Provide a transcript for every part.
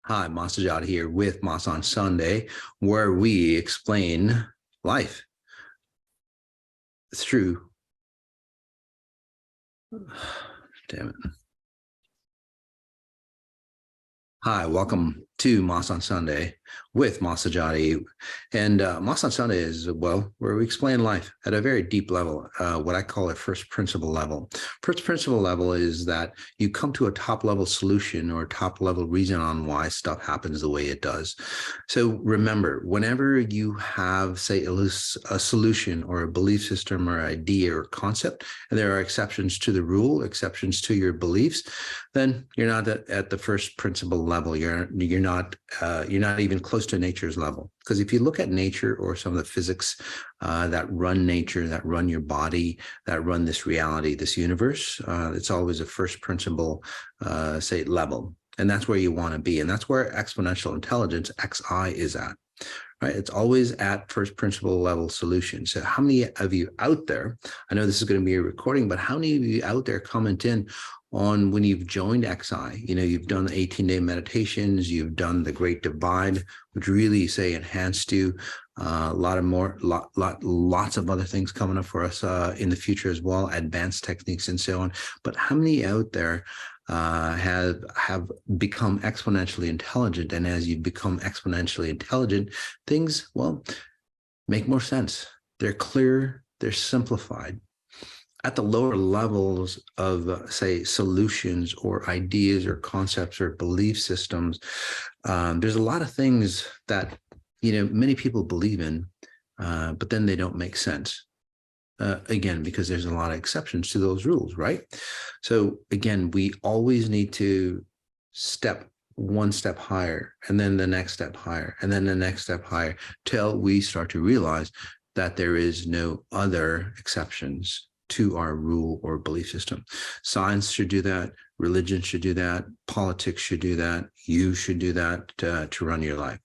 Hi, Masati here with Mas on Sunday, where we explain life through. Damn it. Hi, welcome to Mas on Sunday with Masati. And Mas on Sunday is, well, where we explain life at a very deep level, what I call a first principle level. First principle level is that you come to a top level solution or top level reason on why stuff happens the way it does. So remember, whenever you have, say, a solution or a belief system or idea or concept, and there are exceptions to the rule, exceptions to your beliefs, then you're not at the first principle level. You're not even close to nature's level. Because if you look at nature or some of the physics that run nature, that run your body, that run this reality, this universe, it's always a first principle, say, level. And that's where you want to be. And that's where exponential intelligence, XI, is at. Right? It's always at first principle level solution. So how many of you out there, I know this is going to be a recording, but how many of you out there comment in on when you've joined XI? You know, you've done the 18-day meditations, you've done the Great Divide, which really, say, enhanced you. Lots of other things coming up for us in the future as well, advanced techniques and so on. But how many out there have become exponentially intelligent? And as you become exponentially intelligent, things, well, make more sense. They're clear, they're simplified. At the lower levels of, say, solutions or ideas or concepts or belief systems, there's a lot of things that, you know, many people believe in, but then they don't make sense. Again, because there's a lot of exceptions to those rules, right? So again, we always need to step one step higher, and then the next step higher, and then the next step higher, till we start to realize that there is no other exceptions to our rule or belief system. Science should do that. Religion should do that. Politics should do that. You should do that to run your life.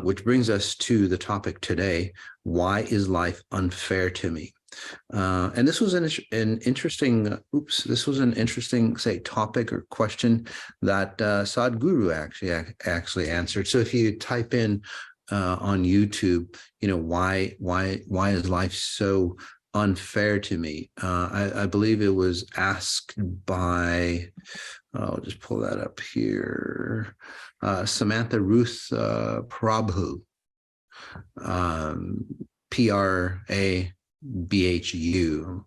Which brings us to the topic today: why is life unfair to me? And this was an interesting, say, topic or question that Sadhguru actually answered. So if you type in on YouTube, you know, why is life so unfair to me? I believe it was asked by, I'll just pull that up here, Samantha Ruth Prabhu, Prabhu.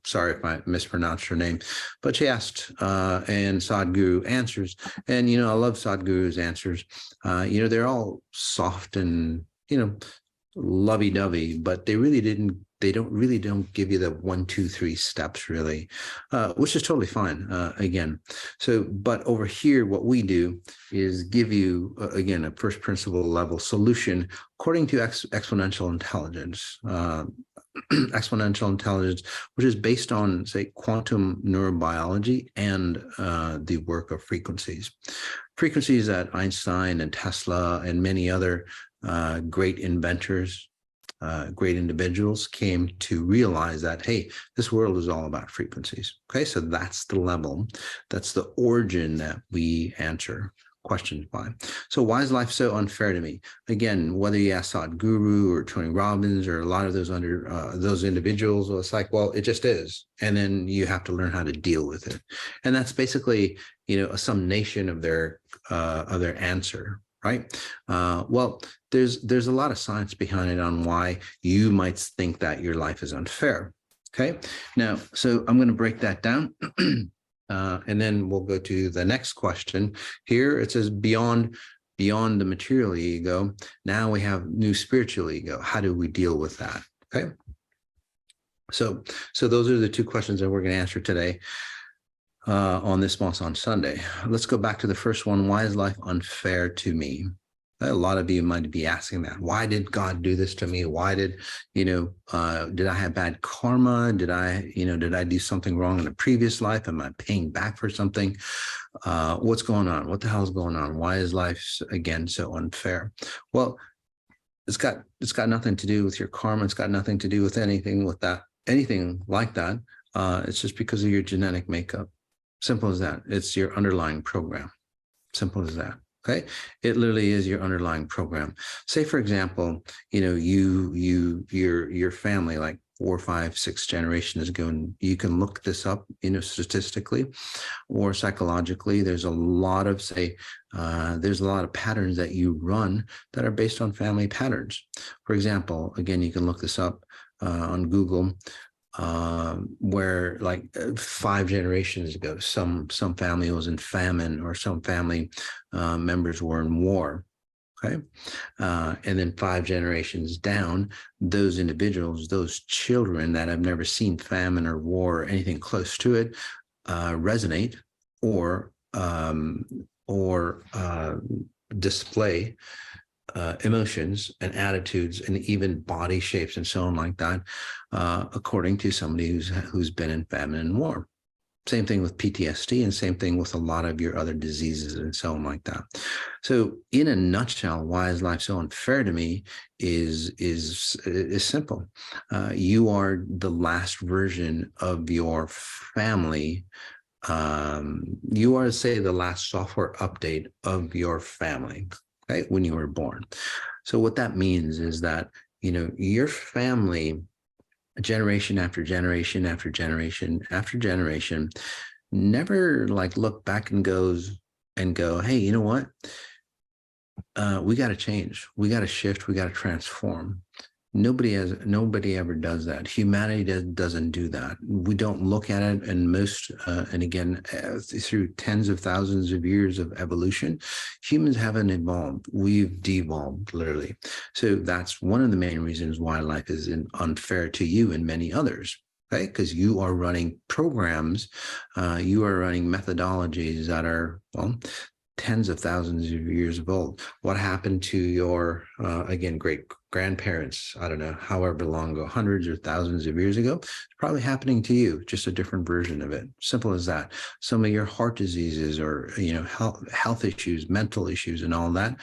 Sorry if I mispronounced her name, but she asked, and Sadhguru answers. And, you know, I love Sadhguru's answers. You know, they're all soft and, you know, lovey-dovey, but they don't give you the 1, 2, 3 steps, really, which is totally fine, again. So, but over here, what we do is give you, again, a first principle level solution according to exponential intelligence. Exponential intelligence, which is based on, say, quantum neurobiology and the work of frequencies that Einstein and Tesla and many other great inventors, great individuals came to realize that, hey, this world is all about frequencies. Okay, so that's the level, that's the origin that we answer questions by. So why is life so unfair to me? Again, whether you ask Sadhguru or Tony Robbins or a lot of those individuals, it's like, well, it just is, and then you have to learn how to deal with it. And that's basically, you know, a summation of their answer. Right. Well, there's a lot of science behind it on why you might think that your life is unfair. Okay. Now, so I'm going to break that down. And then we'll go to the next question. Here it says beyond the material ego. Now we have new spiritual ego. How do we deal with that? Okay. So those are the two questions that we're going to answer today on this Mas on Sunday. Let's go back to the first one. Why is life unfair to me? A lot of you might be asking that. Why did God do this to me? Why did, you know, did I have bad karma? Did I do something wrong in a previous life? Am I paying back for something? What's going on? What the hell is going on? Why is life, again, so unfair? Well, it's got nothing to do with your karma. It's got nothing to do with anything like that. It's just because of your genetic makeup. Simple as that. It's your underlying program. Simple as that. Okay, it literally is your underlying program. Say, for example, your family, like 4, 5, 6 generations ago, and you can look this up, statistically or psychologically. There's a lot of there's a lot of patterns that you run that are based on family patterns. For example, again, you can look this up on Google. Where like 5 generations ago, some family was in famine, or some family members were in war. Okay. And then 5 generations down, those individuals, those children that have never seen famine or war or anything close to it, resonate or display emotions and attitudes and even body shapes and so on like that, according to somebody who's been in famine and war. Same thing with PTSD, and same thing with a lot of your other diseases and so on like that. So in a nutshell, why is life so unfair to me is simple. You are the last version of your family. You are, say, the last software update of your family, okay, when you were born. So what that means is that, your family, generation after generation after generation after generation, never like look back and go, hey, you know what? We got to change. We got to shift. We got to transform. Nobody ever does that. Humanity doesn't do that. We don't look at it, and and again, through tens of thousands of years of evolution, humans haven't evolved. We've devolved, literally. So that's one of the main reasons why life is unfair to you and many others. Okay, because you are running programs, you are running methodologies that are, well, tens of thousands of years old. What happened to your, again, great grandparents, I don't know, however long ago, hundreds or thousands of years ago, it's probably happening to you, just a different version of it. Simple as that. Some of your heart diseases or, health issues, mental issues and all that,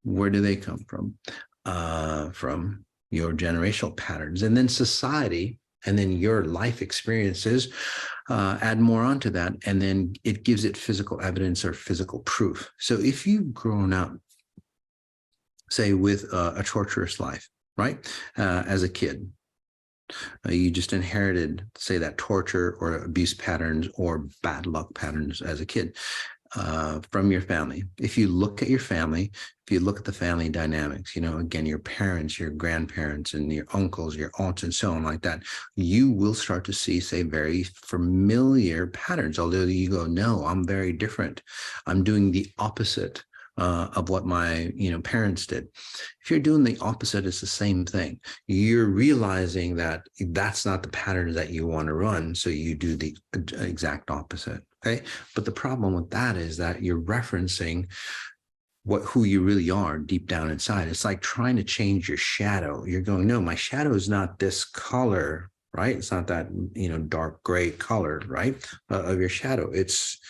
where do they come from? From your generational patterns. And then society, and then your life experiences add more onto that, and then it gives it physical evidence or physical proof. So if you've grown up, say, with a torturous life, right, as a kid, you just inherited, say, that torture or abuse patterns or bad luck patterns as a kid from your family. If you look at your family, if you look at the family dynamics, again, your parents, your grandparents, and your uncles, your aunts, and so on like that, you will start to see, say, very familiar patterns. Although you go, no, I'm very different. I'm doing the opposite of what my parents did. If you're doing the opposite, it's the same thing. You're realizing that that's not the patterns that you want to run, so you do the exact opposite. Okay, but the problem with that is that you're referencing who you really are deep down inside. It's like trying to change your shadow. You're going, no, my shadow is not this color, right? It's not that dark gray color, right, of your shadow. It's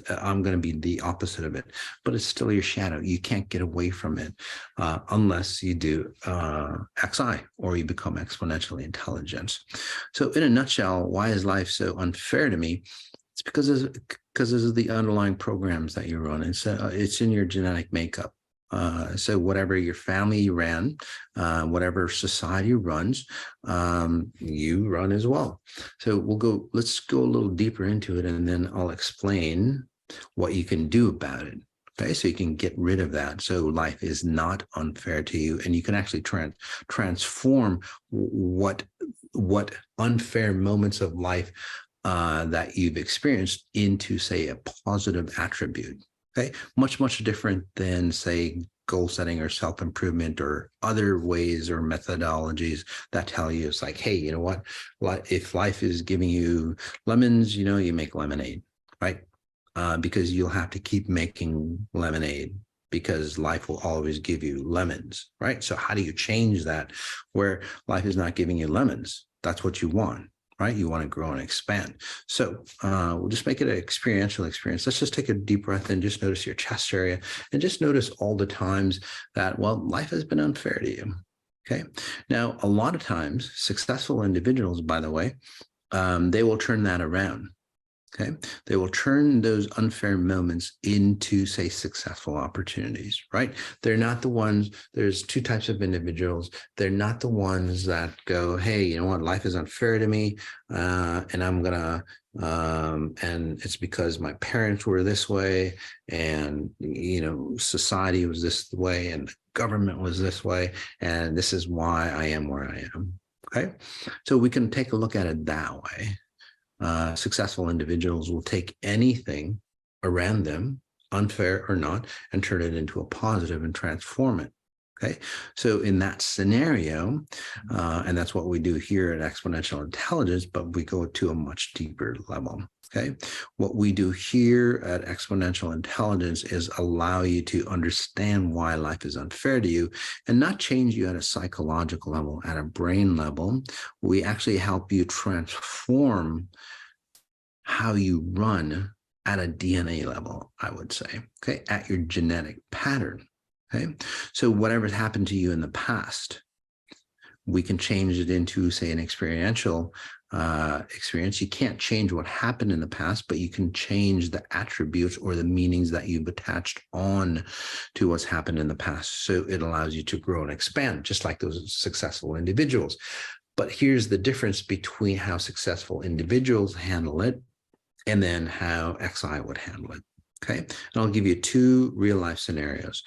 I'm going to be the opposite of it, but it's still your shadow. You can't get away from it unless you do XI, or you become exponentially intelligent. So in a nutshell, why is life so unfair to me? It's because this is the underlying programs that you run. It's in your genetic makeup. So whatever your family ran, whatever society runs, you run as well. So let's go a little deeper into it, and then I'll explain what you can do about it. Okay, so you can get rid of that. So life is not unfair to you, and you can actually transform what unfair moments of life that you've experienced into, say, a positive attribute. Okay, much different than, say, goal setting or self-improvement or other ways or methodologies that tell you it's like, hey, you know what? If life is giving you lemons, you make lemonade, right? Because you'll have to keep making lemonade, because life will always give you lemons, right? So how do you change that where life is not giving you lemons? That's what you want. Right? You want to grow and expand. So we'll just make it an experiential experience. Let's just take a deep breath in, just notice your chest area, and just notice all the times that, well, life has been unfair to you. Okay. Now, a lot of times, successful individuals, by the way, they will turn that around. Okay, they will turn those unfair moments into, say, successful opportunities, right? They're not the ones, there's two types of individuals. They're not the ones that go, hey, you know what, life is unfair to me, and I'm gonna, and it's because my parents were this way, and, you know, society was this way, and the government was this way, and this is why I am where I am, okay? So we can take a look at it that way. Successful individuals will take anything around them, unfair or not, and turn it into a positive and transform it. Okay, so in that scenario, and that's what we do here at Exponential Intelligence, but we go to a much deeper level. Okay, what we do here at Exponential Intelligence is allow you to understand why life is unfair to you and not change you at a psychological level, at a brain level. We actually help you transform how you run at a DNA level, I would say, okay, at your genetic pattern. Okay, so whatever's happened to you in the past, we can change it into, say, an experiential experience. You can't change what happened in the past, but you can change the attributes or the meanings that you've attached on to what's happened in the past. So it allows you to grow and expand, just like those successful individuals. But here's the difference between how successful individuals handle it and then how XI would handle it. Okay, and I'll give you two real life scenarios.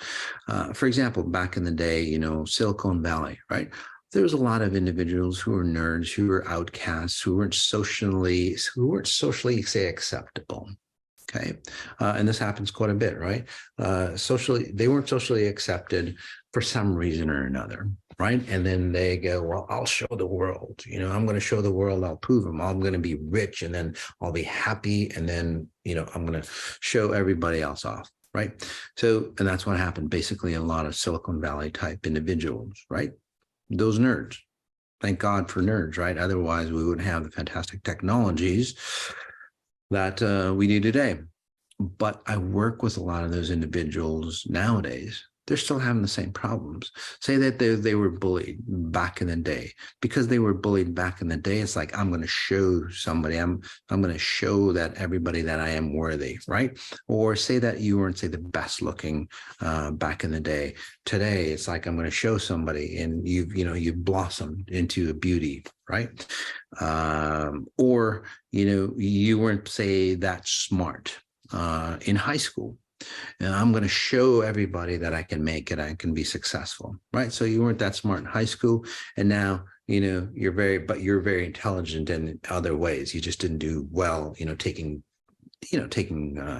For example, back in the day, you know, Silicon Valley, right? There was a lot of individuals who were nerds, who were outcasts, who weren't socially, say, acceptable. Okay, and this happens quite a bit, right? They weren't socially accepted for some reason or another, right? And then they go, well, I'll show the world, you know, I'm going to show the world, I'll prove them, I'm going to be rich, and then I'll be happy, and then, you know, I'm going to show everybody else off, right? So, and that's what happened. Basically, a lot of Silicon Valley type individuals, right? Those nerds. Thank God for nerds, right? Otherwise, we wouldn't have the fantastic technologies that we do today. But I work with a lot of those individuals nowadays. They're still having the same problems. Say that they were bullied back in the day. Because they were bullied back in the day, it's like, I'm going to show somebody, I'm going to show that everybody that I am worthy, right? Or say that you weren't, say, the best looking back in the day. Today, it's like, I'm going to show somebody, and you've blossomed into a beauty, right? Or, you know, you weren't, say, that smart in high school. And I'm going to show everybody that I can make it, I can be successful, right? So you weren't that smart in high school, and now, you know, you're very intelligent in other ways. You just didn't do well, you know, taking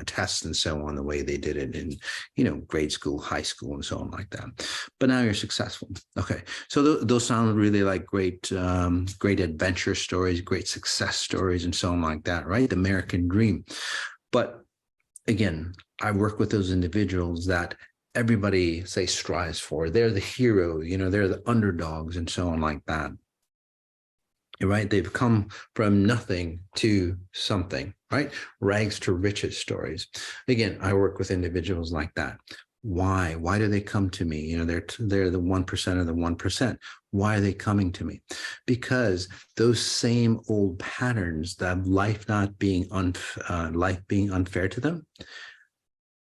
tests and so on the way they did it in, you know, grade school, high school, and so on like that. But now you're successful. Okay, so those sound really like great adventure stories, great success stories, and so on like that, right? The American dream. But again, I work with those individuals that everybody, say, strives for. They're the hero, you know, they're the underdogs, and so on like that. Right? They've come from nothing to something, right? Rags to riches stories. Again, I work with individuals like that. Why? Why do they come to me? You know, they're the 1% of the 1%. Why are they coming to me? Because those same old patterns, that life being unfair to them,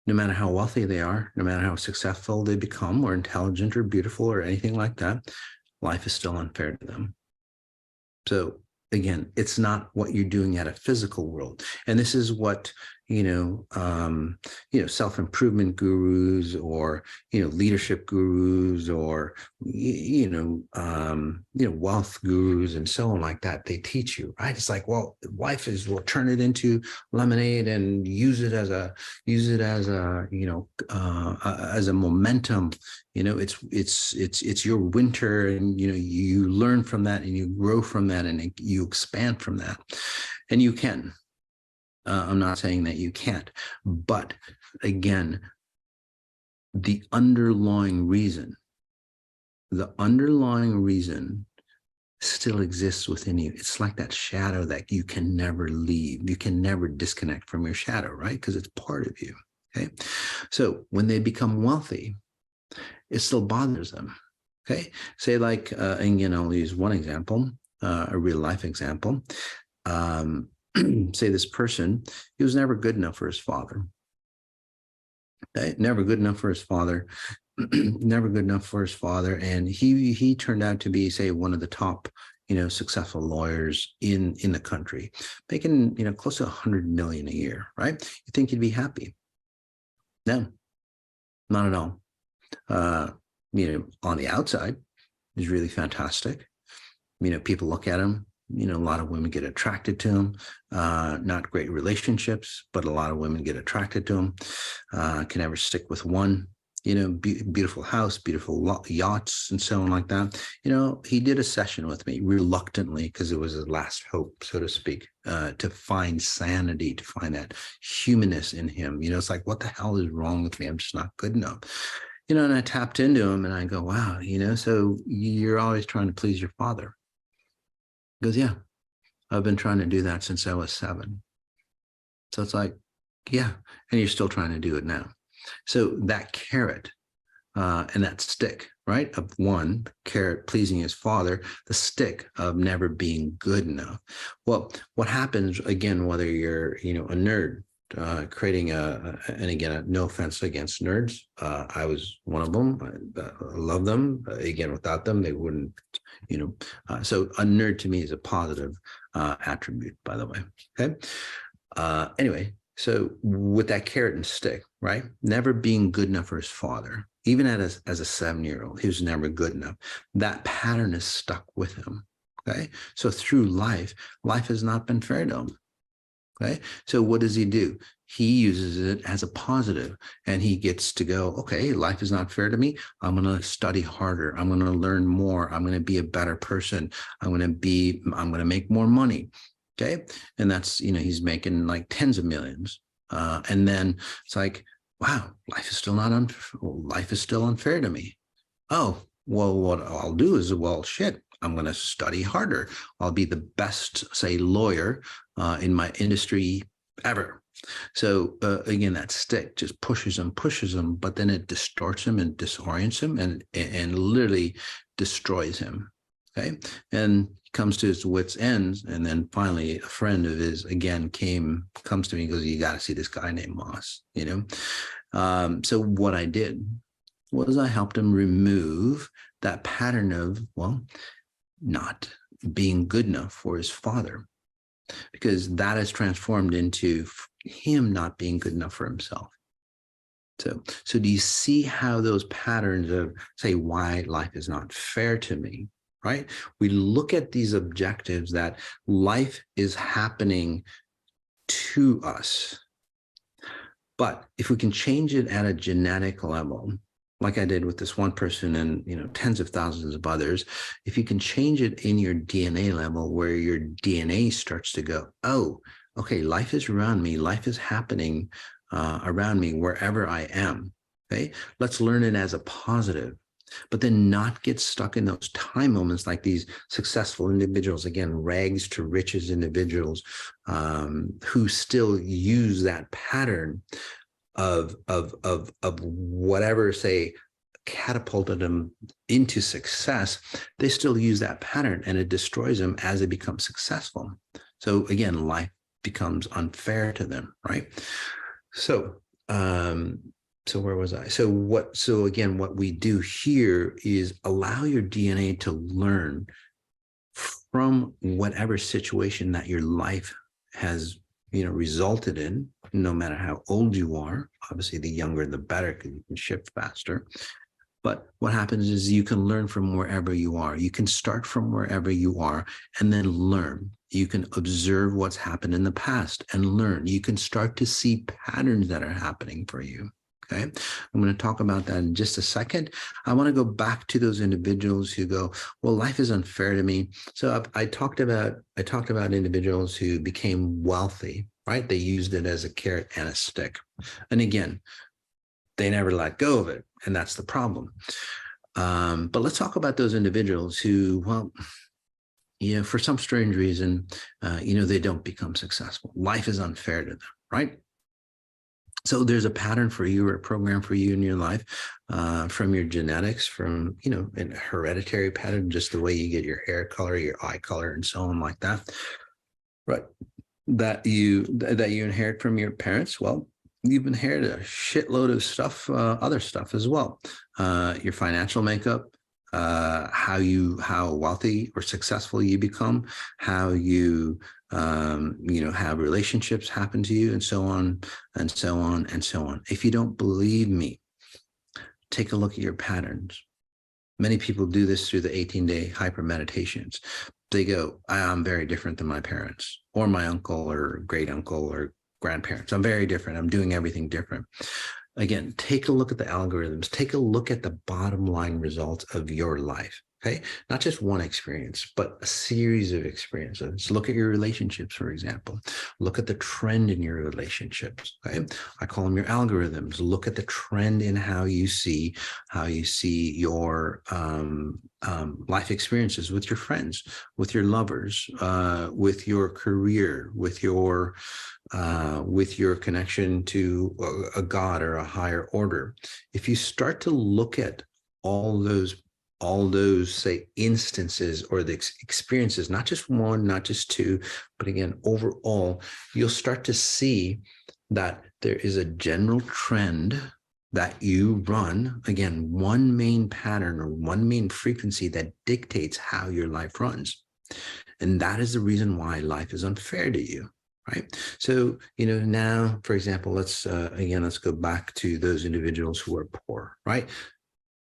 no matter how wealthy they are, no matter how successful they become, or intelligent or beautiful or anything like that, life is still unfair to them. So again, it's not what you're doing at a physical world. And this is what, self-improvement gurus, or, leadership gurus, or, wealth gurus and so on like that, they teach you, right? It's like, well, we'll turn it into lemonade and use it as a momentum. It's your winter, and, you learn from that, and you grow from that, and you expand from that, and you can. I'm not saying that you can't, but again, the underlying reason still exists within you. It's like that shadow that you can never leave. You can never disconnect from your shadow, right? Because it's part of you. Okay. So when they become wealthy, it still bothers them. Okay. Say like, I'll use one example, a real life example. say this person, he was never good enough for his father. Okay? Never good enough for his father. Never good enough for his father. And he turned out to be, say, one of the top, successful lawyers in the country, making, close to 100 million a year, right? You think he'd be happy? No, not at all. On the outside, he's really fantastic. People look at him. A lot of women get attracted to him. Not great relationships, but a lot of women get attracted to him. Can never stick with one. Beautiful house, beautiful yachts, and so on like that. He did a session with me reluctantly because it was his last hope, so to speak, to find sanity, to find that humanness in him. It's like, what the hell is wrong with me? I'm just not good enough. And I tapped into him and I go, wow, so you're always trying to please your father. He goes, yeah, I've been trying to do that since I was 7. So it's like, yeah, and you're still trying to do it now. So that carrot and that stick, right, of one carrot pleasing his father, the stick of never being good enough. Well, what happens, again, whether you're, a nerd, creating and again, no offense against nerds. I was one of them. I love them. Again, without them, they wouldn't, so a nerd to me is a positive attribute, by the way. Okay. Anyway, so with that carrot and stick, right? Never being good enough for his father, even as a 7-year-old, he was never good enough. That pattern is stuck with him. Okay. So through life has not been fair to him. Okay. So what does he do? He uses it as a positive and he gets to go, okay, life is not fair to me. I'm going to study harder. I'm going to learn more. I'm going to be a better person. I'm going to make more money. Okay. And that's, he's making like tens of millions. And then it's like, wow, life is still unfair to me. Oh, well, what I'll do is, shit, I'm going to study harder. I'll be the best, say, lawyer in my industry ever. So again, that stick just pushes him, but then it distorts him and disorients him and literally destroys him. Okay. And he comes to his wit's ends. And then finally a friend of his again comes to me and goes, you got to see this guy named Moss, So what I did was I helped him remove that pattern of, not being good enough for his father, because that is transformed into him not being good enough for himself. So do you see how those patterns of, say, why life is not fair to me, right? We look at these objectives that life is happening to us. But if we can change it at a genetic level, like I did with this one person and tens of thousands of others, if you can change it in your DNA level where your DNA starts to go, oh, okay, life is around me, life is happening around me wherever I am. Okay, let's learn it as a positive, but then not get stuck in those time moments like these successful individuals, again, rags to riches individuals who still use that pattern of whatever, say, catapulted them into success. They still use that pattern and it destroys them as they become successful. So again, life becomes unfair to them, right? So where was I? So again, what we do here is allow your DNA to learn from whatever situation that your life has resulted in, no matter how old you are. Obviously, the younger, the better, because you can shift faster. But what happens is you can learn from wherever you are. You can start from wherever you are and then learn. You can observe what's happened in the past and learn. You can start to see patterns that are happening for you. Okay, I'm going to talk about that in just a second. I want to go back to those individuals who go, well, life is unfair to me. So I talked about individuals who became wealthy, right? They used it as a carrot and a stick. And again, they never let go of it. And that's the problem. But let's talk about those individuals who, for some strange reason, they don't become successful. Life is unfair to them, right? So there's a pattern for you or a program for you in your life from your genetics, from, a hereditary pattern, just the way you get your hair color, your eye color, and so on like that. Right. that you inherit from your parents, well, you've inherited a shitload of stuff, other stuff as well. Your financial makeup, how wealthy or successful you become, how you have relationships happen to you, and so on and so on and so on. If you don't believe me, take a look at your patterns. Many people do this through the 18-day hyper meditations. They go, I'm very different than my parents or my uncle or great uncle or grandparents. I'm very different. I'm doing everything different. Again, take a look at the algorithms. Take a look at the bottom line results of your life. Okay, not just one experience, but a series of experiences. Look at your relationships, for example. Look at the trend in your relationships. Okay, I call them your algorithms. Look at the trend in how you see your life experiences with your friends, with your lovers, with your career, with your connection to a God or a higher order. If you start to look at all those say instances or the experiences, not just one, not just two, but again, overall, you'll start to see that there is a general trend that you run, again, one main pattern or one main frequency that dictates how your life runs. And that is the reason why life is unfair to you. Right. So, now, for example, let's go back to those individuals who are poor, right?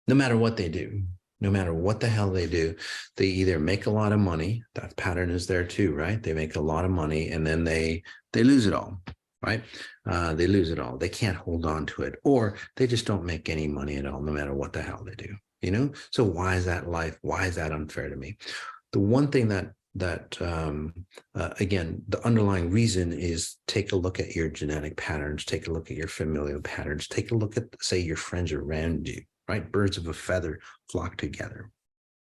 No matter what they do, no matter what the hell they do, they either make a lot of money. That pattern is there too, right? They make a lot of money and then they lose it all, right? They lose it all. They can't hold on to it, or they just don't make any money at all, no matter what the hell they do, So why is that life? Why is that unfair to me? The one thing that again, the underlying reason is take a look at your genetic patterns, take a look at your familial patterns, take a look at, say, your friends around you, right? Birds of a feather flock together,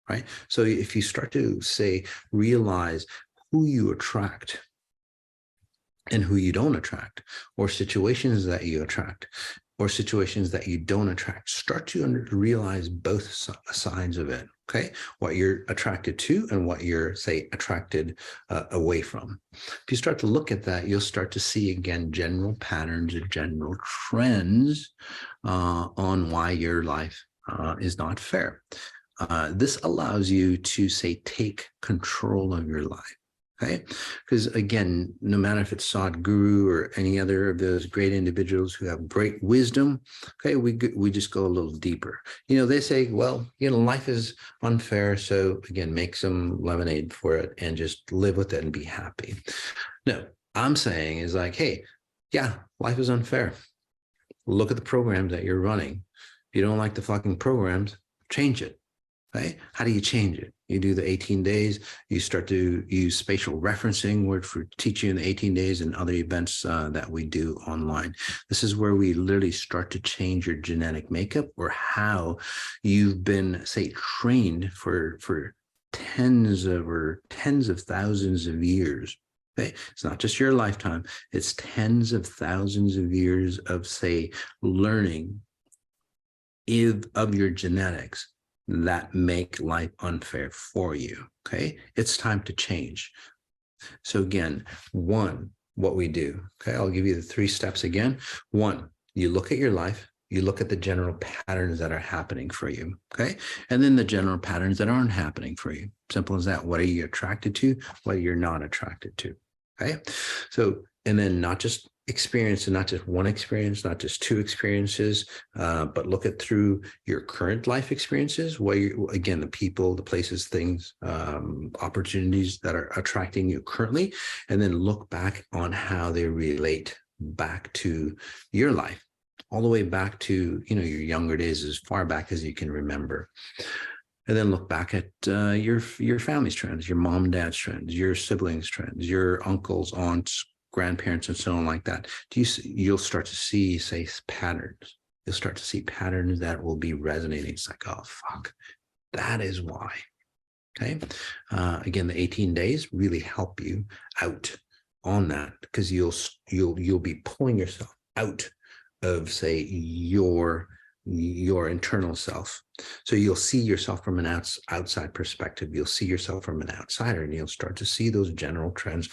right? So if you start to, say, realize who you attract and who you don't attract, or situations that you attract, or situations that you don't attract, start to realize both sides of it, okay? What you're attracted to and what you're, say, attracted away from. If you start to look at that, you'll start to see, again, general patterns and general trends on why your life is not fair. This allows you to, say, take control of your life. Okay, because again, no matter if it's Sadhguru or any other of those great individuals who have great wisdom, okay, we just go a little deeper. They say, well, life is unfair, so again, make some lemonade for it and just live with it and be happy. No, I'm saying is like, hey, yeah, life is unfair. Look at the programs that you're running. If you don't like the fucking programs, change it. Okay, how do you change it? You do the 18 days, you start to use spatial referencing, which we teach you in the 18 days and other events that we do online. This is where we literally start to change your genetic makeup, or how you've been, say, trained for tens of thousands of years. Okay, it's not just your lifetime, it's tens of thousands of years of, say, learning of your genetics that make life unfair for you. Okay, it's time to change. So again, one, what we do, okay, I'll give you the 3 steps again. 1, you look at your life, you look at the general patterns that are happening for you, okay, and then the general patterns that aren't happening for you. Simple as that. What are you attracted to? What you're not attracted to. Okay, so, and then not just experience, and not just one experience, not just 2 experiences, but look at through your current life experiences, where you, again, the people, the places, things, opportunities that are attracting you currently, and then look back on how they relate back to your life, all the way back to, your younger days, as far back as you can remember. And then look back at your family's trends, your mom and dad's trends, your siblings' trends, your uncles, aunts, grandparents, and so on like that. You'll start to see, say, patterns. You'll start to see patterns that will be resonating. It's like, oh, fuck, that is why. Okay. Again, the 18 days really help you out on that, because you'll be pulling yourself out of, say, your your internal self. So you'll see yourself from an outside perspective. You'll see yourself from an outsider, and you'll start to see those general trends,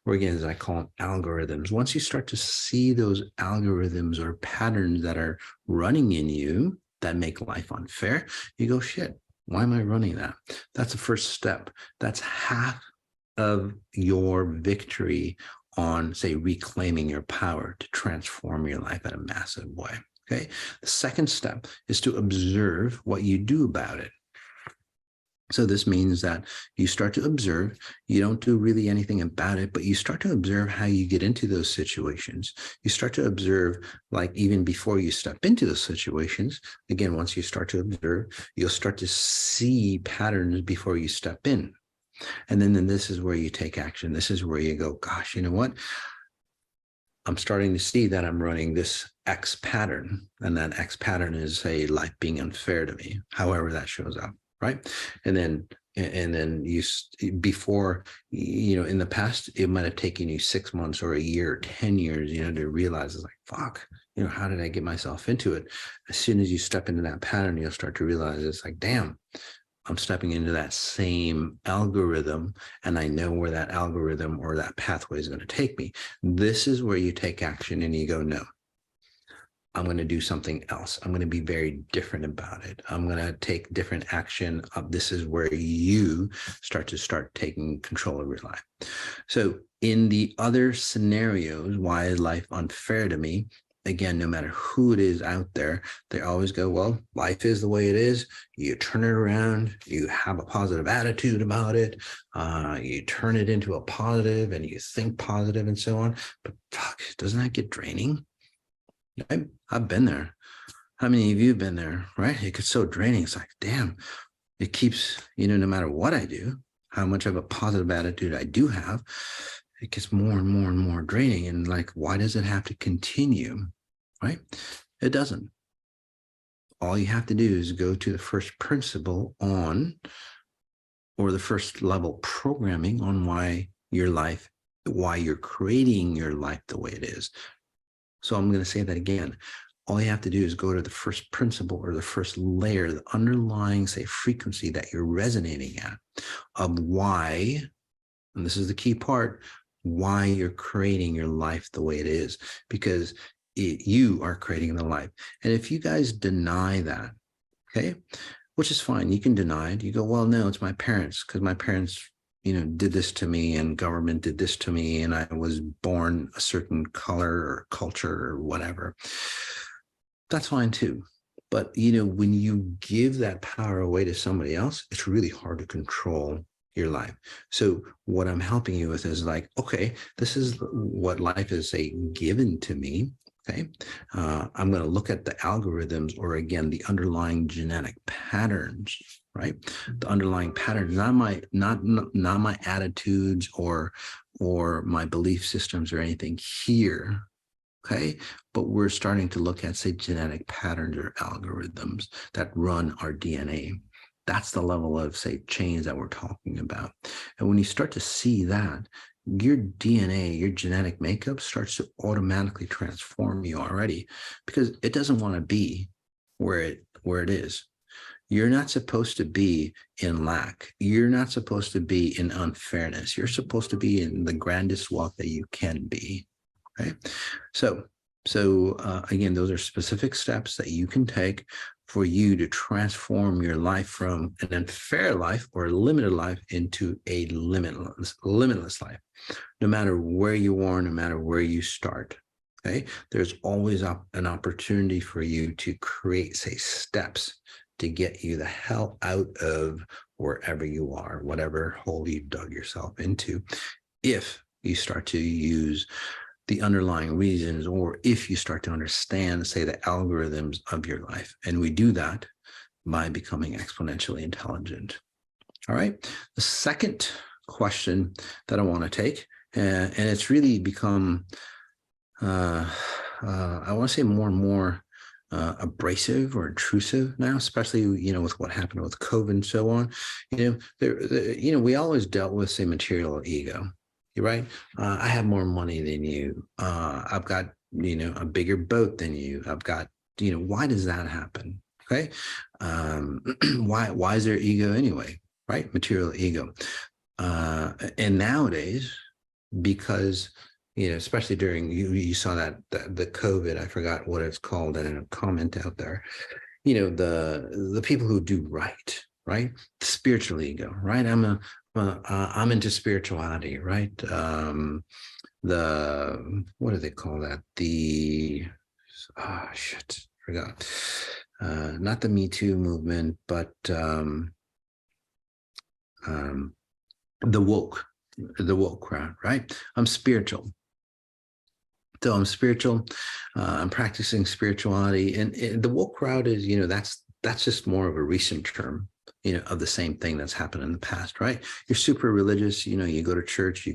or again, as I call them, algorithms. Once you start to see those algorithms or patterns that are running in you that make life unfair, you go, shit, why am I running that? That's the first step. That's half of your victory on, say, reclaiming your power to transform your life in a massive way. Okay. The second step is to observe what you do about it. So this means that you start to observe. You don't do really anything about it, but you start to observe how you get into those situations. You start to observe, like, even before you step into those situations. Again, once you start to observe, you'll start to see patterns before you step in. And then this is where you take action. This is where you go, gosh, you know what? I'm starting to see that I'm running this X pattern, and that X pattern is, say, life being unfair to me, however that shows up, right? And then you, before, in the past, it might have taken you 6 months or a year, or 10 years, to realize, it's like, fuck, how did I get myself into it? As soon as you step into that pattern, you'll start to realize, it's like, damn, I'm stepping into that same algorithm, and I know where that algorithm or that pathway is going to take me. This is where you take action and you go, no, I'm going to do something else. I'm going to be very different about it. I'm going to take different action. This is where you start taking control of your life. So in the other scenarios, why is life unfair to me? Again, no matter who it is out there, they always go, well, life is the way it is. You turn it around, you have a positive attitude about it, you turn it into a positive, and you think positive and so on. But fuck, doesn't that get draining? I've been there. How many of you have been there, right? It gets so draining. It's like, damn, it keeps, no matter what I do, how much of a positive attitude I do have, it gets more and more and more draining. And like, why does it have to continue? Right? It doesn't. All you have to do is go to the first principle on, or the first level programming on why you're creating your life the way it is. So I'm going to say that again. All you have to do is go to the first principle, or the first layer, the underlying, say, frequency that you're resonating at, of why, and this is the key part, why you're creating your life the way it is, because you are creating the life. And if you guys deny that, okay, which is fine, you can deny it. You go, well, no, it's my parents, because my parents, did this to me, and government did this to me, and I was born a certain color or culture or whatever. That's fine too. But, when you give that power away to somebody else, it's really hard to control your life. So what I'm helping you with is like, okay, this is what life is, say, given to me. Okay. I'm going to look at the algorithms, or again, the underlying genetic patterns, right? The underlying patterns, not my attitudes or my belief systems or anything here. Okay. But we're starting to look at, say, genetic patterns or algorithms that run our DNA. That's the level of, say, change that we're talking about. And when you start to see that, your DNA, your genetic makeup starts to automatically transform you already, because it doesn't want to be where it is. You're not supposed to be in lack. You're not supposed to be in unfairness. You're supposed to be in the grandest wealth that you can be. Right? So again, those are specific steps that you can take for you to transform your life from an unfair life or a limited life into a limitless life. No matter where you are, no matter where you start, okay, there's always an opportunity for you to create, say, steps to get you the hell out of wherever you are, whatever hole you dug yourself into, if you start to use the underlying reasons, or if you start to understand, say, the algorithms of your life. And we do that by becoming exponentially intelligent. All right. The second question that I want to take, and it's really become, I want to say, more and more abrasive or intrusive now, especially, with what happened with COVID and so on. We always dealt with, say, material ego. You're right. I have more money than you. I've got, a bigger boat than you. I've got, why does that happen? Okay. Why is there ego anyway? Right? Material ego. And nowadays, because, especially during, you saw that the COVID, I forgot what it's called in a comment out there, the people who do right, the spiritual ego, right? I'm into spirituality, right? What do they call that? Forgot. Not the Me Too movement, but the woke crowd, right? I'm spiritual. So I'm spiritual. I'm practicing spirituality, and the woke crowd is, that's just more of a recent term, of the same thing that's happened in the past, right? You're super religious, you go to church, you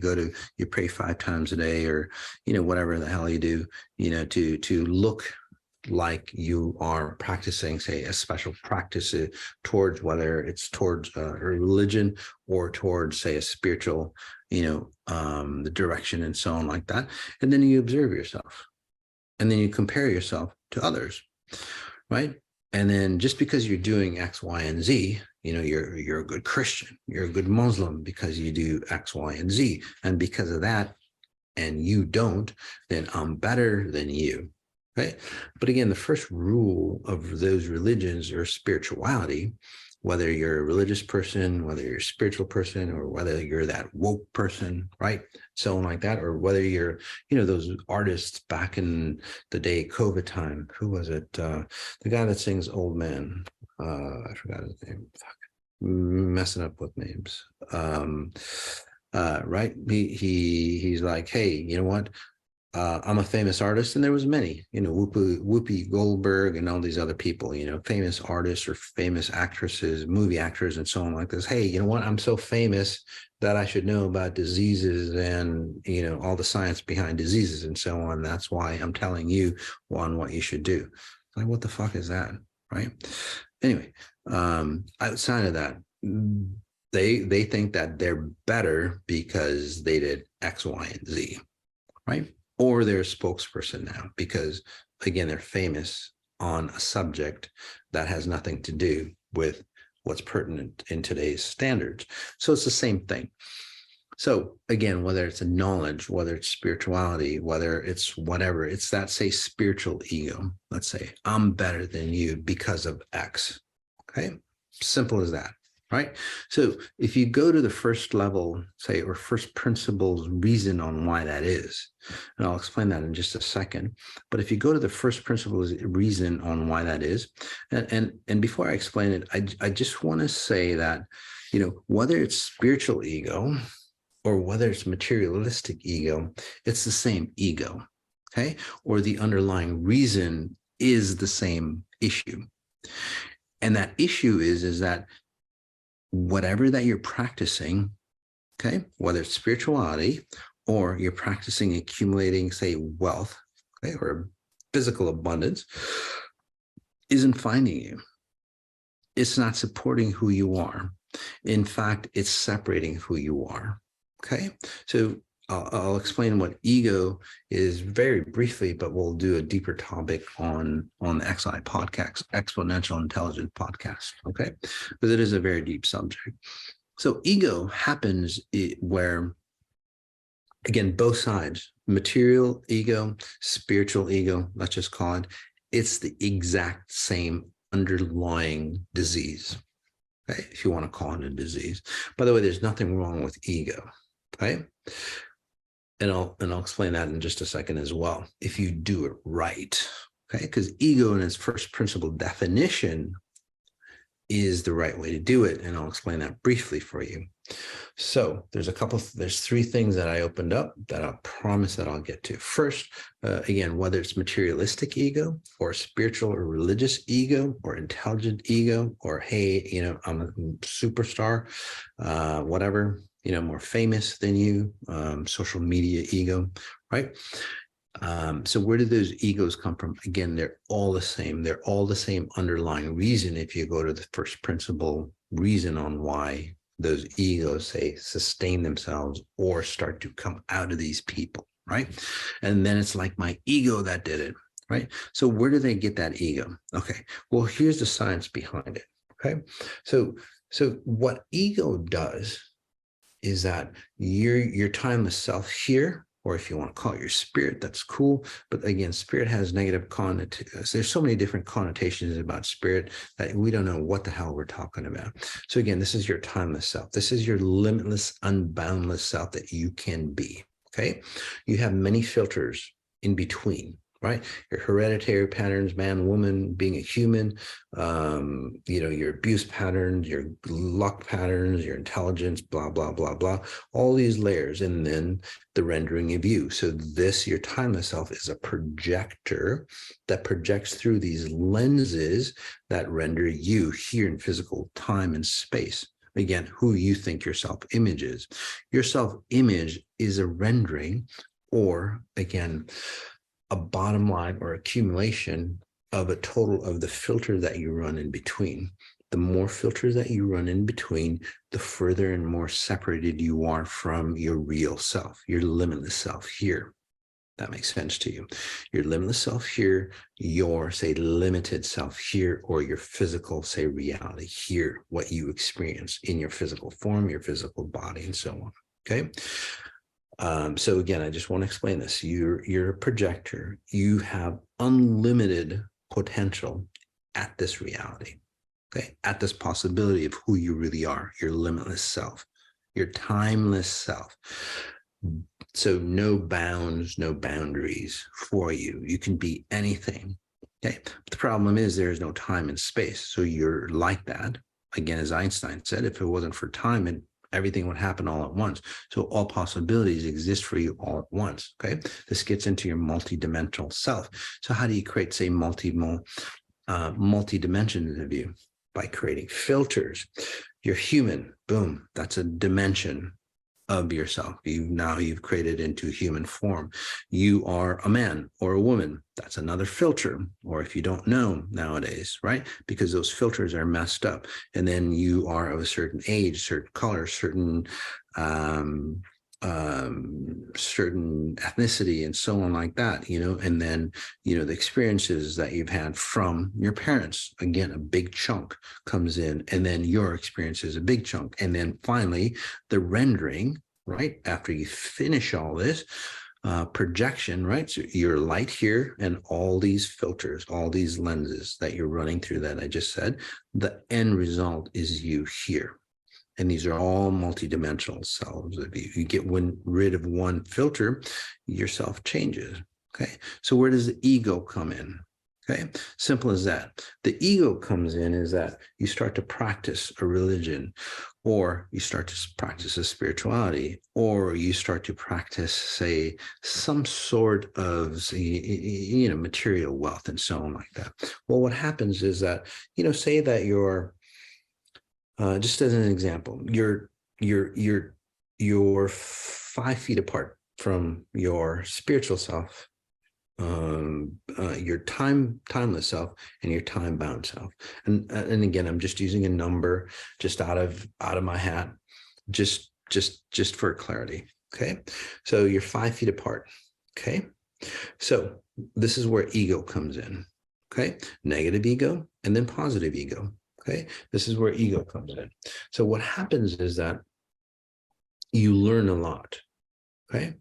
pray 5 times a day, or, whatever the hell you do, to look like you are practicing, say, a special practice towards, whether it's towards a religion or towards, say, a spiritual, the direction and so on like that. And then you observe yourself, and then you compare yourself to others, right? And then just because you're doing X, Y, and Z, you're a good Christian, you're a good Muslim because you do X, Y, and Z. And because of that, and you don't, then I'm better than you. Right? But again, the first rule of those religions or spirituality, whether you're a religious person, whether you're a spiritual person, or whether you're that woke person, right? So on like that, or whether you're, those artists back in the day, COVID time, who was it? The guy that sings Old Man. I forgot his name. Fuck. Messing up with names. Right? He's like, hey, you know what? I'm a famous artist, and there was many, Whoopi Goldberg and all these other people, famous artists or famous actresses, movie actors, and so on like this. Hey, you know what? I'm so famous that I should know about diseases and, all the science behind diseases and so on. That's why I'm telling you on what you should do. Like, what the fuck is that? Right? Anyway, outside of that, they think that they're better because they did X, Y, and Z, right? Or they're a spokesperson now because, again, they're famous on a subject that has nothing to do with what's pertinent in today's standards. So it's the same thing. So again, whether it's a knowledge, whether it's spirituality, whether it's whatever, it's that, say, spiritual ego. Let's say I'm better than you because of X. Okay. Simple as that. Right. So if you go to the first level, say, or first principles reason on why that is, and I'll explain that in just a second. But if you go to the first principles reason on why that is, and before I explain it, I just want to say that, whether it's spiritual ego or whether it's materialistic ego, it's the same ego. Okay. Or the underlying reason is the same issue. And that issue is that whatever that you're practicing, okay, whether it's spirituality or you're practicing accumulating, say, wealth, okay, or physical abundance, isn't finding you. It's not supporting who you are. In fact, it's separating who you are. Okay, so I'll explain what ego is very briefly, but we'll do a deeper topic on the XI podcast, Exponential Intelligence podcast, okay? Because it is a very deep subject. So ego happens where, again, both sides, material ego, spiritual ego, let's just call it, it's the exact same underlying disease, okay? If you want to call it a disease. By the way, there's nothing wrong with ego, okay? And I'll explain that in just a second as well, if you do it right, okay? Because ego in its first principle definition is the right way to do it, and I'll explain that briefly for you. So there's 3 things that I opened up that I promise that I'll get to. First, again, whether it's materialistic ego or spiritual or religious ego or intelligent ego, or, hey, I'm a superstar, whatever, more famous than you, social media ego, right? So where do those egos come from? Again, they're all the same. They're all the same underlying reason. If you go to the first principle reason on why those egos, say, sustain themselves or start to come out of these people, right? And then it's like my ego that did it. right? So where do they get that ego? Okay, well, here's the science behind it. Okay, so what ego does is that your timeless self here, or if you want to call it your spirit, that's cool. But again, spirit has negative connotations. There's so many different connotations about spirit that we don't know what the hell we're talking about. So again, this is your timeless self. This is your limitless, unboundless self that you can be. Okay, you have many filters in between, right? Your hereditary patterns, man, woman, being a human, your abuse patterns, your luck patterns, your intelligence, blah, blah, blah, blah, all these layers, and then the rendering of you. So this, your timeless self, is a projector that projects through these lenses that render you here in physical time and space. Again, who you think your self-image is. Your self-image is a rendering, or again, a bottom line or accumulation of a total of the filter that you run in between. The more filters that you run in between, the further and more separated you are from your real self, your limitless self here. That makes sense to you. Your limitless self here, your, say, limited self here, or your physical, say, reality here, what you experience in your physical form, your physical body, and so on. Okay. So again, I just want to explain this. You're a projector. You have unlimited potential at this reality, okay? At this possibility of who you really are, your limitless self, your timeless self. So no bounds, no boundaries for you. You can be anything, okay? But the problem is there's no time and space. So you're like that. Again, as Einstein said, if it wasn't for time, everything would happen all at once. So all possibilities exist for you all at once, okay? This gets into your multidimensional self. So how do you create, say, multi-dimensions of you? By creating filters. You're human, boom, that's a dimension of yourself. You've created into human form. You are a man or a woman. That's another filter. Or if you don't know nowadays, right? Because those filters are messed up. And then you are of a certain age, certain color, certain ethnicity, and so on like that, and then, the experiences that you've had from your parents, again, a big chunk comes in, and then your experience is a big chunk. And then finally, the rendering, right? After you finish all this, projection, right? So your light here and all these filters, all these lenses that you're running through that I just said, the end result is you here. And these are all multidimensional selves of you. You get rid of one filter, your self changes. Okay. So where does the ego come in? Okay. Simple as that. The ego comes in is that you start to practice a religion, or you start to practice a spirituality, or you start to practice, say, some sort of, material wealth and so on like that. Well, what happens is that, say that you're, just as an example, you're 5 feet apart from your spiritual self, your timeless self, and your time-bound self. And again, I'm just using a number just out of my hat, just for clarity. Okay, so you're 5 feet apart. Okay, so this is where ego comes in. Okay, negative ego and then positive ego. Okay, this is where ego comes in. So what happens is that you learn a lot, okay?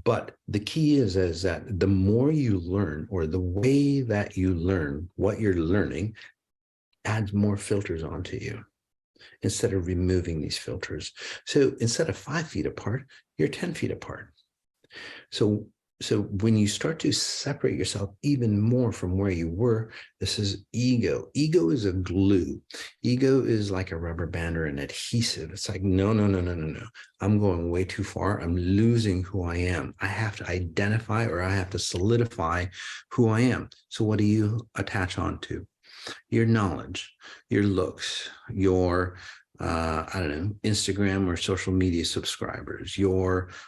But the key is that the more you learn, or the way that you learn what you're learning, adds more filters onto you instead of removing these filters. So instead of 5 feet apart, you're 10 feet apart. So when you start to separate yourself even more from where you were, this is ego. Ego is a glue. Ego is like a rubber band or an adhesive. It's like, no. I'm going way too far. I'm losing who I am. I have to identify, or I have to solidify who I am. So what do you attach onto? Your knowledge, your looks, your Instagram or social media subscribers,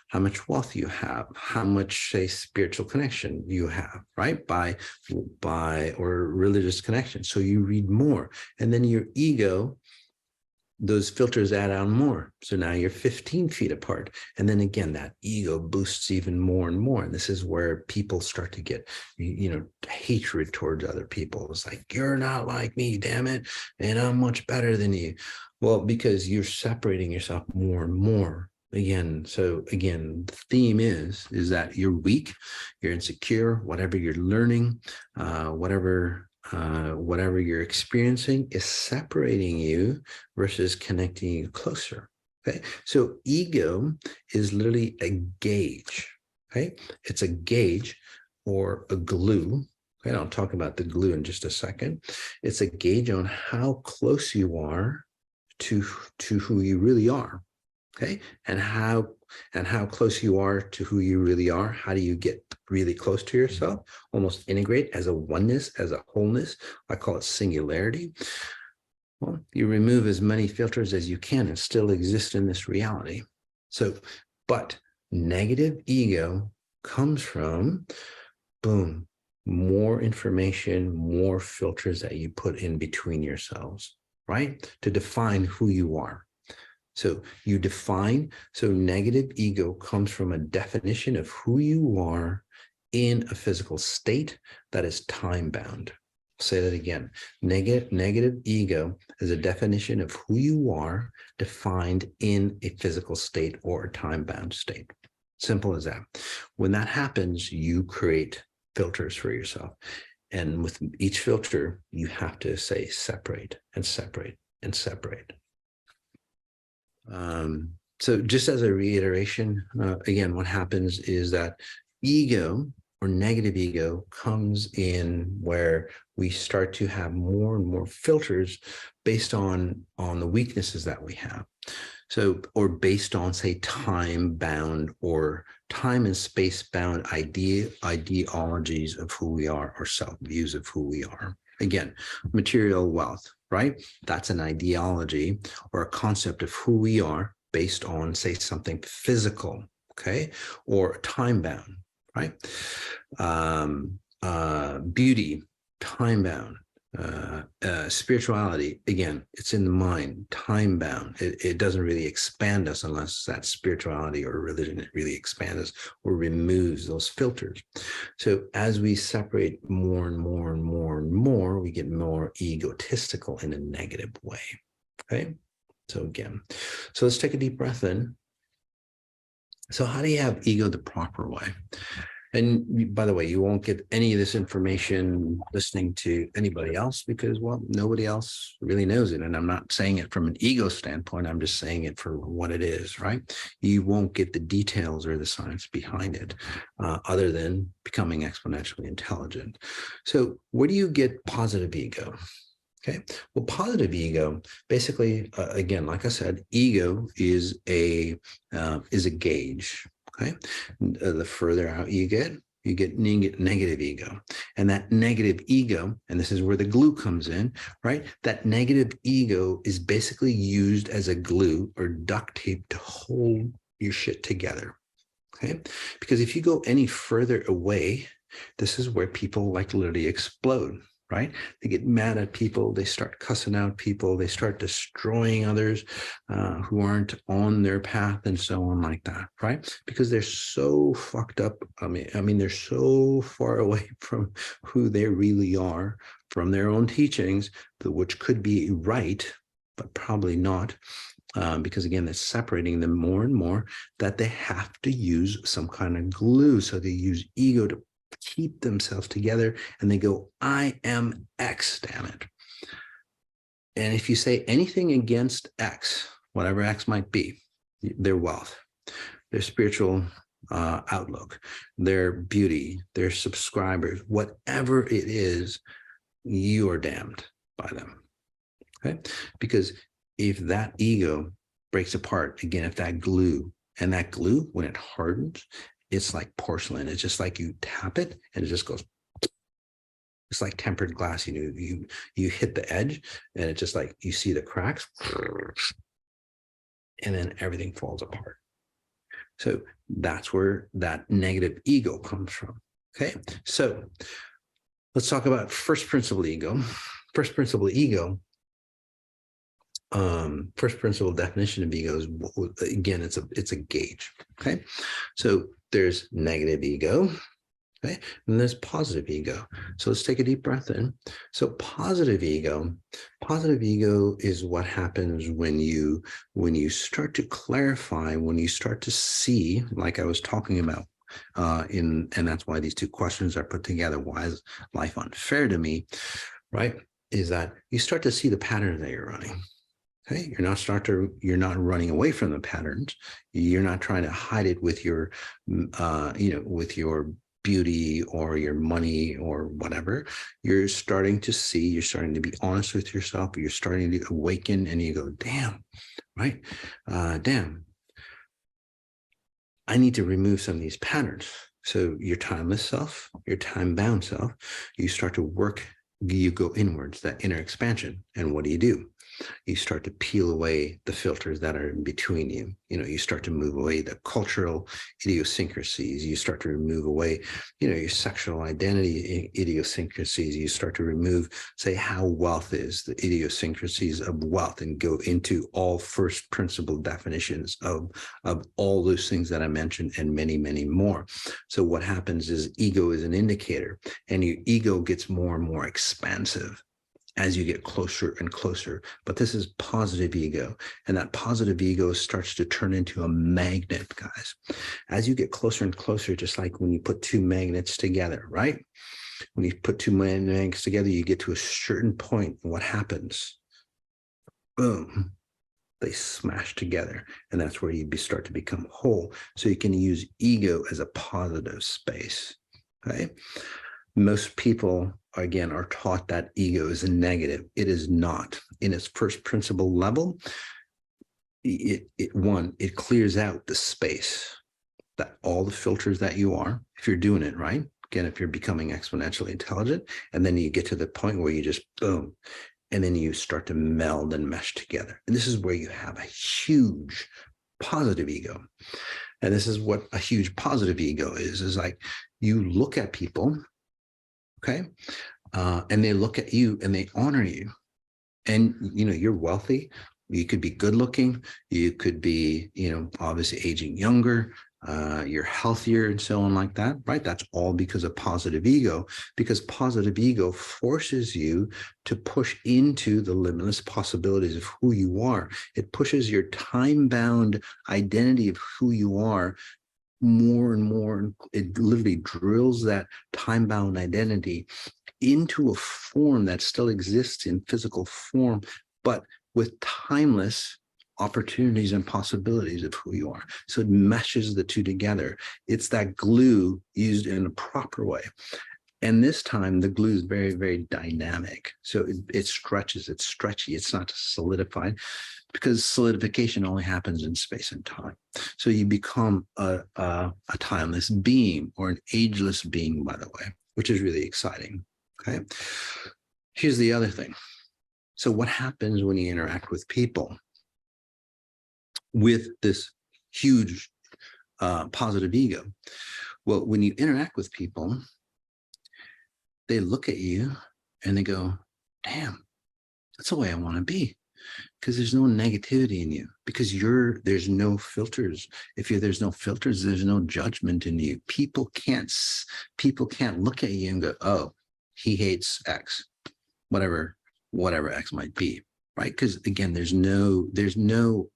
how much wealth you have, how much, say, spiritual connection you have, right? By or religious connection. So you read more, and then your ego those filters add on more. So now you're 15 feet apart. And then again, that ego boosts even more and more. And this is where people start to get, hatred towards other people. It's like, you're not like me, damn it. And I'm much better than you. Well, because you're separating yourself more and more. So again, the theme is that you're weak, you're insecure, whatever you're learning, whatever you're experiencing is separating you versus connecting you closer. Okay, so ego is literally a gauge. Okay, it's a gauge or a glue. Okay, I'll talk about the glue in just a second. It's a gauge on how close you are to who you really are. Okay, and how close you are to who you really are. How do you get really close to yourself? Almost integrate as a oneness, as a wholeness. I call it singularity. Well, you remove as many filters as you can and still exist in this reality. So, but negative ego comes from, boom, more information, more filters that you put in between yourselves, right? To define who you are. So you define, so negative ego comes from a definition of who you are in a physical state that is time-bound. I'll say that again. Negative ego is a definition of who you are defined in a physical state or a time-bound state. Simple as that. When that happens, you create filters for yourself. And with each filter, you have to say separate and separate and separate. So just as a reiteration, again, what happens is that ego or negative ego comes in where we start to have more and more filters based on the weaknesses that we have. So, or based on, say, time-bound or time and space-bound ideologies of who we are or self-views of who we are. Again, material wealth, right? That's an ideology or a concept of who we are based on, say, something physical, okay? Or time-bound, right? Beauty, time-bound. Spirituality, again, it's in the mind, time-bound. It doesn't really expand us unless that spirituality or religion really expands us or removes those filters. So as we separate more and more and more and more, we get more egotistical in a negative way. Okay. So again, so let's take a deep breath in. So how do you have ego the proper way? And by the way, you won't get any of this information listening to anybody else because, well, nobody else really knows it. And I'm not saying it from an ego standpoint. I'm just saying it for what it is, right? You won't get the details or the science behind it other than becoming exponentially intelligent. So where do you get positive ego? Okay, well, positive ego, basically, again, like I said, ego is a gauge. Okay, the further out you get negative ego, and that negative ego, and this is where the glue comes in, right? That negative ego is basically used as a glue or duct tape to hold your shit together. Okay, because if you go any further away, this is where people like literally explode. Right? They get mad at people. They start cussing out people. They start destroying others who aren't on their path and so on like that. Right? Because they're so fucked up. I mean, they're so far away from who they really are, from their own teachings, which could be right, but probably not. Because again, that's separating them more and more, that they have to use some kind of glue. So they use ego to keep themselves together, and they go, I am X, damn it. And if you say anything against X, whatever X might be, their wealth, their spiritual outlook, their beauty, their subscribers, whatever it is, you are damned by them. Okay? Because if that ego breaks apart, again, if that glue, and that glue, when it hardens, it's like porcelain. It's just like you tap it and it just goes. It's like tempered glass. You hit the edge and it's just like you see the cracks and then everything falls apart. So that's where that negative ego comes from. Okay, so let's talk about first principle ego. First principle ego first principle definition of ego is, again, it's a gauge. Okay, so there's negative ego. Okay, and there's positive ego. So let's take a deep breath in. So positive ego is what happens when you start to clarify, when you start to see, like I was talking about, and that's why these two questions are put together. Why is life unfair to me? Right? Is that you start to see the pattern that you're running. Okay, you're not running away from the patterns. You're not trying to hide it with your, with your beauty or your money or whatever. You're starting to be honest with yourself. You're starting to awaken, and you go, damn, right? Damn, I need to remove some of these patterns. So your timeless self, your time-bound self, you start to work, you go inwards, that inner expansion. And what do? You start to peel away the filters that are in between you. You start to move away the cultural idiosyncrasies. You start to remove away, your sexual identity idiosyncrasies. You start to remove, say, how wealth is, the idiosyncrasies of wealth, and go into all first principle definitions of all those things that I mentioned, and many, many more. So what happens is ego is an indicator, and your ego gets more and more expansive as you get closer and closer. But this is positive ego. And that positive ego starts to turn into a magnet, guys. As you get closer and closer, just like when you put two magnets together, right? When you put two magnets together, you get to a certain point, and what happens? Boom. They smash together. And that's where you start to become whole. So you can use ego as a positive space. Okay. Most people, again, are taught that ego is a negative. It is not. In its first principle level, it clears out the space, that all the filters that you are, if you're doing it right. Again, if you're becoming exponentially intelligent, and then you get to the point where you just boom, and then you start to meld and mesh together. And this is where you have a huge positive ego. And this is what a huge positive ego is like, you look at people, okay, and they look at you and they honor you. And, you're wealthy. You could be good looking. You could be, obviously aging younger. You're healthier and so on like that, right? That's all because of positive ego, because positive ego forces you to push into the limitless possibilities of who you are. It pushes your time-bound identity of who you are more and more. It literally drills that time-bound identity into a form that still exists in physical form, but with timeless opportunities and possibilities of who you are. So it meshes the two together. It's that glue used in a proper way. And this time the glue is very, very dynamic. So it stretches, it's stretchy, it's not solidified, because solidification only happens in space and time. So you become a timeless being, or an ageless being, by the way, which is really exciting. Okay. Here's the other thing. So what happens when you interact with people with this huge positive ego? Well, when you interact with people, they look at you and they go, damn, that's the way I want to be. Because there's no negativity in you, because there's no filters. There's no filters, there's no judgment in you. People can't look at you and go, oh, he hates X, whatever X might be, right? Because again, there's no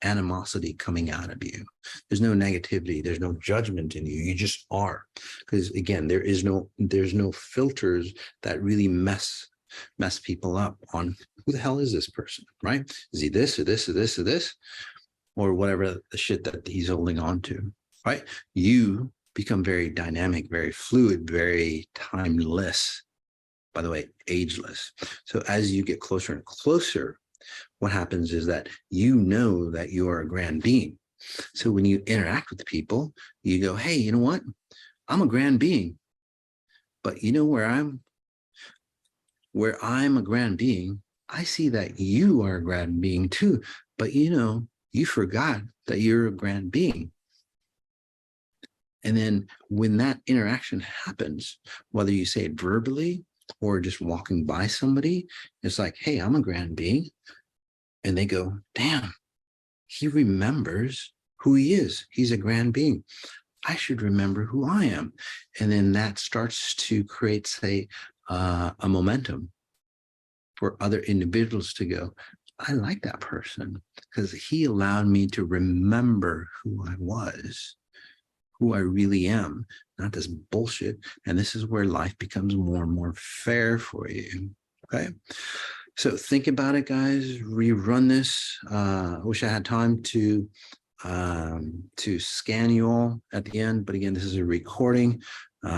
animosity coming out of you. There's no negativity. There's no judgment in you. You just are. Because again, there's no filters that really mess people up on who the hell is this person, right? Is he this or this or this or this, or whatever the shit that he's holding on to, right? You become very dynamic, very fluid, very timeless. By the way, ageless. So as you get closer and closer, what happens is that you know that you are a grand being. So when you interact with people, you go, hey, you know what? I'm a grand being. But you know where I'm a grand being, I see that you are a grand being too. But you forgot that you're a grand being. And then when that interaction happens, whether you say it verbally or just walking by somebody, it's like, hey, I'm a grand being. And they go, damn, he remembers who he is. He's a grand being. I should remember who I am. And then that starts to create, say, a momentum for other individuals to go, I like that person because he allowed me to remember who I was, who I really am, not this bullshit. And this is where life becomes more and more fair for you. Okay. So think about it, guys. Rerun this. I wish I had time to scan you all at the end. But again, this is a recording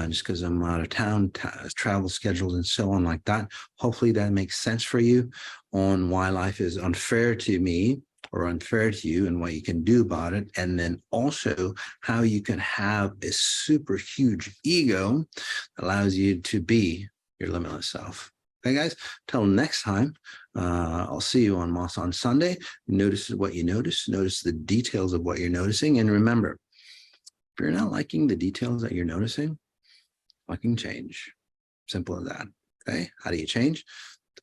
just because I'm out of town, travel schedules and so on like that. Hopefully that makes sense for you on why life is unfair to me or unfair to you and what you can do about it. And then also how you can have a super huge ego that allows you to be your limitless self. Okay, guys, till next time, I'll see you on Moss on Sunday. Notice what you notice the details of what you're noticing. And remember, if you're not liking the details that you're noticing, fucking change. Simple as that. Okay, how do you change?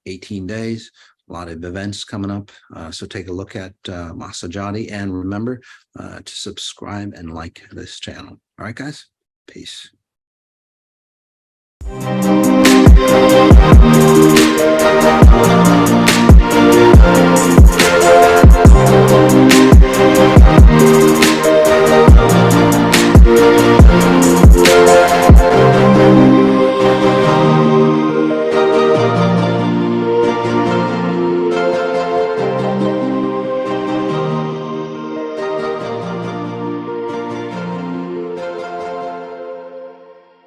18 days, a lot of events coming up. So take a look at Masati and remember to subscribe and like this channel. All right, guys, peace.